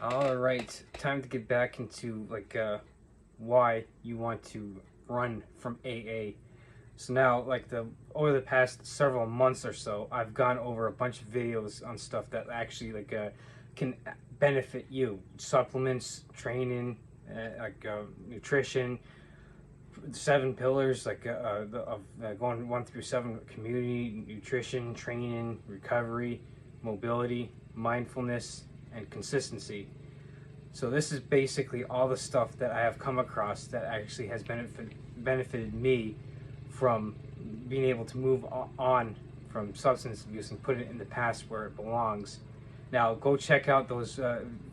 All right, time to get back into why you want to run from AA. So now, over the past several months or so, I've gone over a bunch of videos on stuff that actually can benefit you: supplements, training, nutrition, 7 pillars going 1 through 7: community, nutrition, training, recovery, mobility, mindfulness, and consistency. So this is basically all the stuff that I have come across that actually has benefited me from being able to move on from substance abuse and put it in the past where it belongs. Now go check out those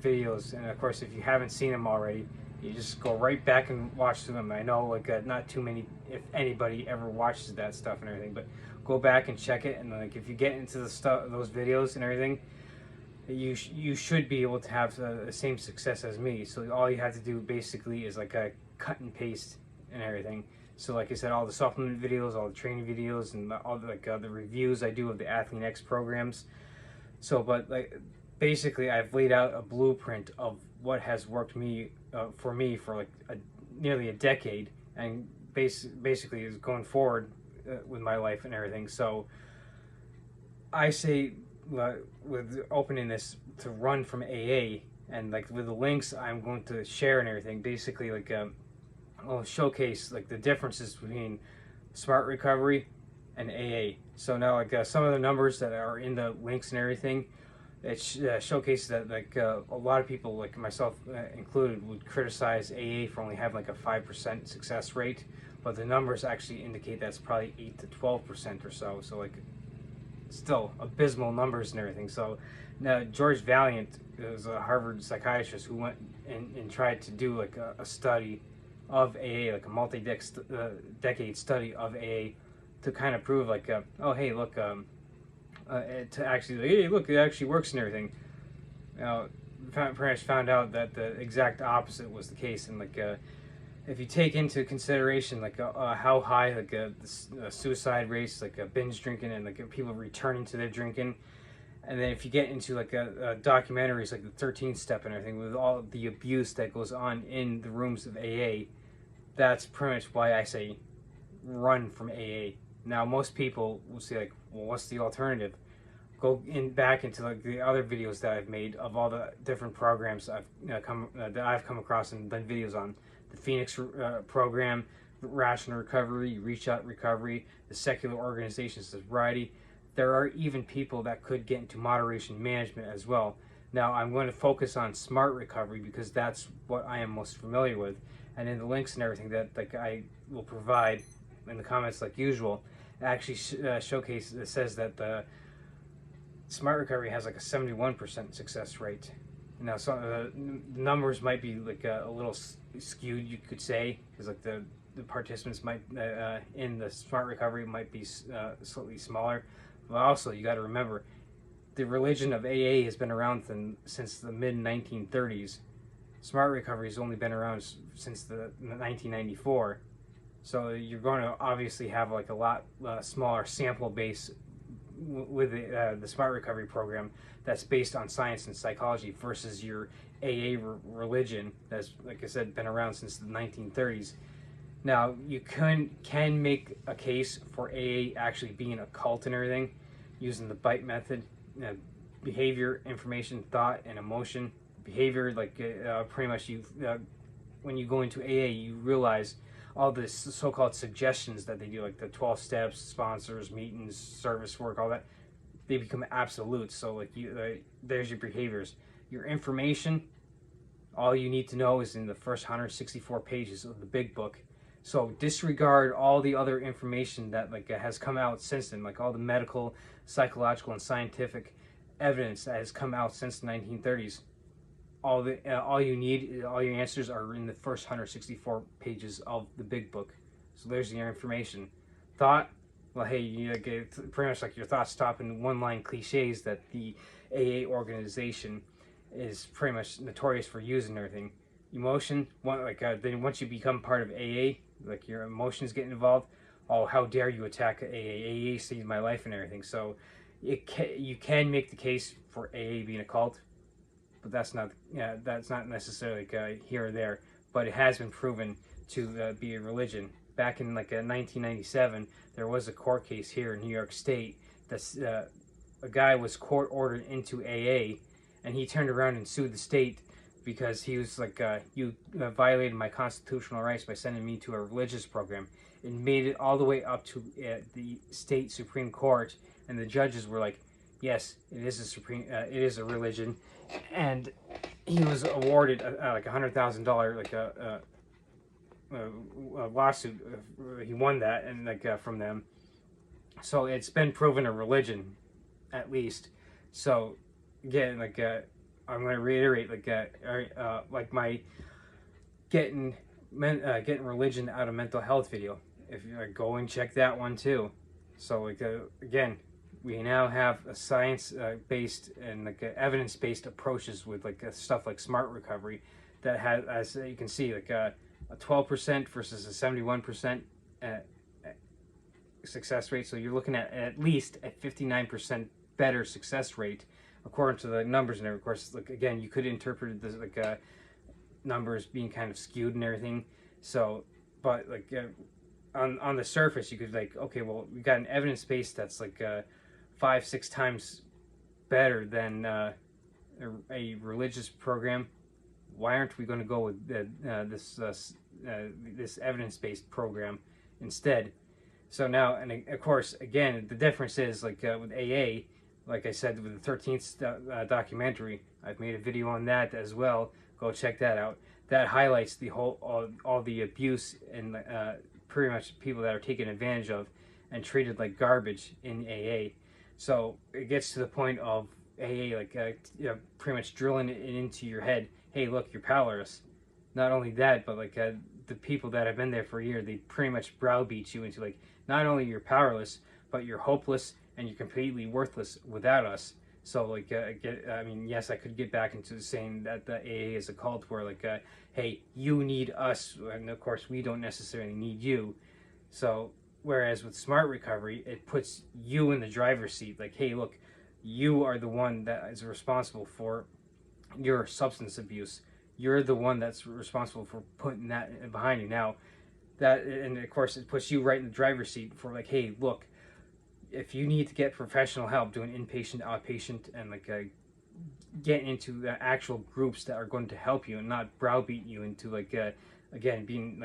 videos, and of course if you haven't seen them already, you just go right back and watch them. I know not too many, if anybody ever watches that stuff and everything, but go back and check it, and if you get into the stuff, those videos and everything, you should be able to have the same success as me. So all you have to do basically is cut and paste and everything. So like I said, all the supplement videos, all the training videos, and all the reviews I do of the Athlean X programs. So basically I've laid out a blueprint of what has worked for me for nearly a decade, and basically is going forward with my life and everything. So I say, with opening this to run from AA, and with the links I'm going to share and everything, basically I'll showcase the differences between Smart Recovery and AA. So now some of the numbers that are in the links and everything, it showcases that a lot of people, like myself included, would criticize AA for only having a 5% success rate, but the numbers actually indicate that's probably 8 to 12% or so. So still abysmal numbers and everything. So now George Valiant is a Harvard psychiatrist who went and tried to do a study of AA, a multi-decade study of AA, to kind of prove oh hey look, to actually, hey look, it actually works and everything. Now pretty much found out that the exact opposite was the case. And if you take into consideration how high the suicide rates, binge drinking, and people returning to their drinking, and then if you get into documentaries like the 13th Step and everything, with all the abuse that goes on in the rooms of AA, that's pretty much why I say run from AA. Now most people will say well, what's the alternative? Go back into the other videos that I've made of all the different programs that I've come across and done videos on: the Phoenix program, Rational Recovery, Reach Out Recovery, the Secular Organization Sobriety. There are even people that could get into moderation management as well. Now I'm going to focus on Smart Recovery because that's what I am most familiar with, and in the links and everything that I will provide in the comments like usual, actually showcase that says that the Smart Recovery has a 71% success rate. Now, some the numbers might be a little skewed, you could say, because the participants might in the Smart Recovery might be slightly smaller. But also, you got to remember, the religion of AA has been around since the mid 1930s. Smart Recovery has only been around since the 1994. So you're going to obviously have a lot smaller sample base with the Smart Recovery program that's based on science and psychology versus your AA religion that's, like I said, been around since the 1930s. Now you can make a case for AA actually being a cult and everything, using the BITE method: behavior, information, thought, and emotion. Behavior, pretty much when you go into AA, you realize all this so-called suggestions that they do, like the 12 steps, sponsors, meetings, service work, all that, they become absolutes. So there's your behaviors. Your information, all you need to know is in the first 164 pages of the big book. So disregard all the other information that has come out since then, all the medical, psychological, and scientific evidence that has come out since the 1930s. All your answers are in the first 164 pages of the big book. So there's your information. Thought, well, hey, you pretty much your thoughts stop in one-line cliches that the AA organization is pretty much notorious for using everything. Emotion, then once you become part of AA, your emotions get involved. Oh, how dare you attack AA? AA saved my life and everything. So you can make the case for AA being a cult. but that's not necessarily here or there. But it has been proven to be a religion. Back in 1997, there was a court case here in New York State that a guy was court ordered into AA, and he turned around and sued the state because he was like, you violated my constitutional rights by sending me to a religious program. It made it all the way up to the state Supreme Court, and the judges were like, yes, it is a religion, and he was awarded like $100,000 like a lawsuit. He won that, and from them. So it's been proven a religion, at least. So again, I'm going to reiterate, my getting religion out of mental health video. If you go and check that one too. So again, we now have a science-based and evidence-based approaches with stuff like Smart Recovery that has, as you can see, a 12% versus a 71% success rate. So you're looking at least a 59% better success rate according to the numbers. And of course, again, you could interpret this numbers being kind of skewed and everything. So, but on the surface, you could okay, well, we got an evidence base that's 5-6 times better than a religious program. Why aren't we going to go with this evidence-based program instead? So now, and of course, again, the difference is with AA, like I said, with the 13th documentary, I've made a video on that as well. Go check that out. That highlights the whole all the abuse and pretty much people that are taken advantage of and treated like garbage in AA. So it gets to the point of AA pretty much drilling it into your head. Hey, look, you're powerless. Not only that, but the people that have been there for a year, they pretty much browbeat you into not only you're powerless, but you're hopeless and you're completely worthless without us. So I mean, yes, I could get back into saying that the AA is a cult where hey, you need us, and of course we don't necessarily need you. So whereas with Smart Recovery, it puts you in the driver's seat. Hey, look, you are the one that is responsible for your substance abuse. You're the one that's responsible for putting that behind you. Now, and of course, it puts you right in the driver's seat for hey, look, if you need to get professional help doing inpatient, outpatient, and get into the actual groups that are going to help you and not browbeat you into again being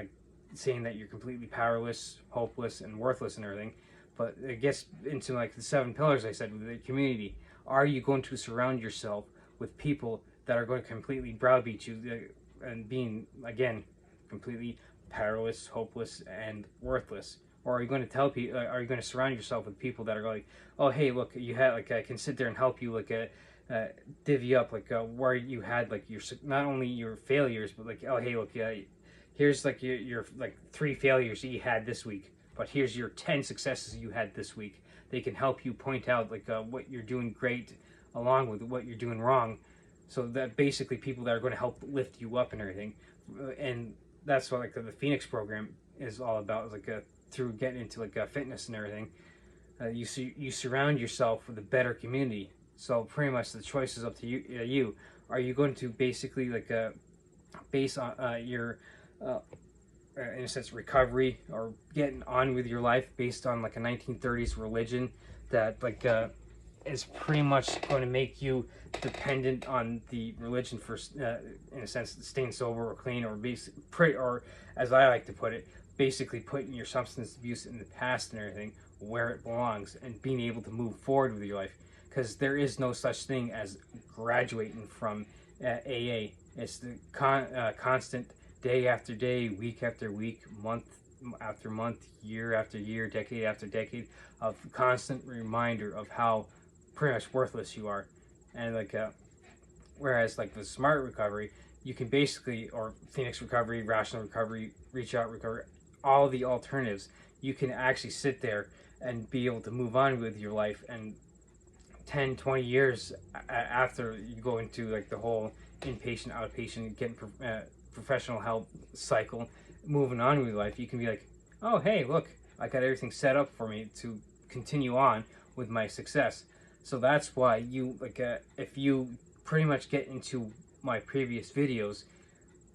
saying that you're completely powerless, hopeless, and worthless and everything. But it gets into the 7 pillars I said with the community. Are you going to surround yourself with people that are going to completely browbeat you and being again completely powerless, hopeless, and worthless? Or are you going to tell people? Are you going to surround yourself with people that are oh, hey, look, you had I can sit there and help you divvy up where you had your not only your failures, but oh, hey, look, here's your 3 failures that you had this week, but here's your 10 successes you had this week. They can help you point out what you're doing great along with what you're doing wrong. So that basically people that are going to help lift you up and everything. And that's what the Phoenix program is all about, through getting into fitness and everything. You surround yourself with a better community. So pretty much the choice is up to you. Are you going to basically base on your in a sense recovery or getting on with your life based on a 1930s religion that is pretty much going to make you dependent on the religion for in a sense staying sober or clean, or or as I like to put it, basically putting your substance abuse in the past and everything where it belongs and being able to move forward with your life, because there is no such thing as graduating from AA. It's the constant day after day, week after week, month after month, year after year, decade after decade of constant reminder of how pretty much worthless you are. And whereas with Smart Recovery, you can basically, or Phoenix Recovery, Rational Recovery, Reach Out Recovery, all the alternatives, you can actually sit there and be able to move on with your life. And 10, 20 years after you go into the whole inpatient, outpatient, getting professional help cycle, moving on with your life, you can be oh, hey, look, I got everything set up for me to continue on with my success. So that's why you if you pretty much get into my previous videos,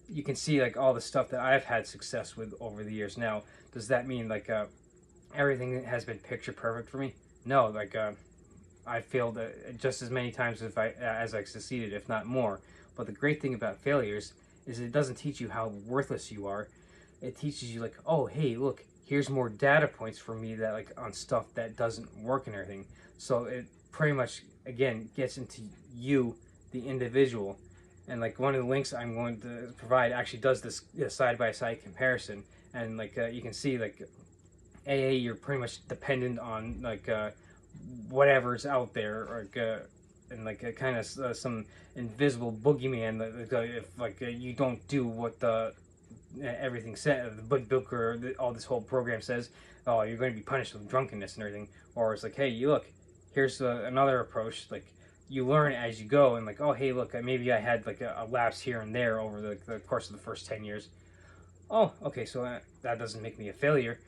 you can see like all the stuff that I've had success with over the years. Now, does that mean like everything has been picture perfect for me? No, like I failed just as many times as I succeeded, if not more. But the great thing about failures is it doesn't teach you how worthless you are. It teaches you like, oh, hey, look, here's more data points for me that like on stuff that doesn't work and everything. So it pretty much again gets into you, the individual. And like one of the links I'm going to provide actually does this side-by-side comparison, and like you can see like AA, you're pretty much dependent on like whatever's out there, or and like kind of some invisible boogeyman that if like you don't do what the everything said, the book or all this whole program says, oh, you're going to be punished with drunkenness and everything. Or it's like, hey, you look, here's another approach, like you learn as you go, and like, oh, hey, look, maybe I had like a lapse here and there over the course of the first 10 years. Oh, okay, so that doesn't make me a failure.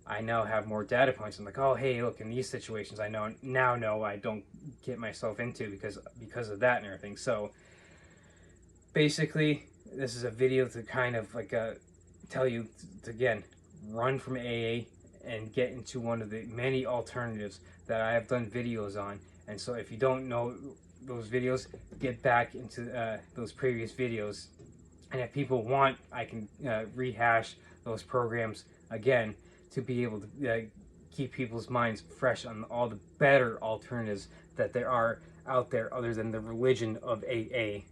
I now have more data points. I'm like, oh, hey, look, in these situations, I know I don't get myself into because of that and everything. So basically, this is a video to kind of like tell you to, again, run from AA and get into one of the many alternatives that I have done videos on. And so if you don't know those videos, get back into those previous videos. And if people want, I can rehash those programs again to be able to keep people's minds fresh on all the better alternatives that there are out there other than the religion of AA.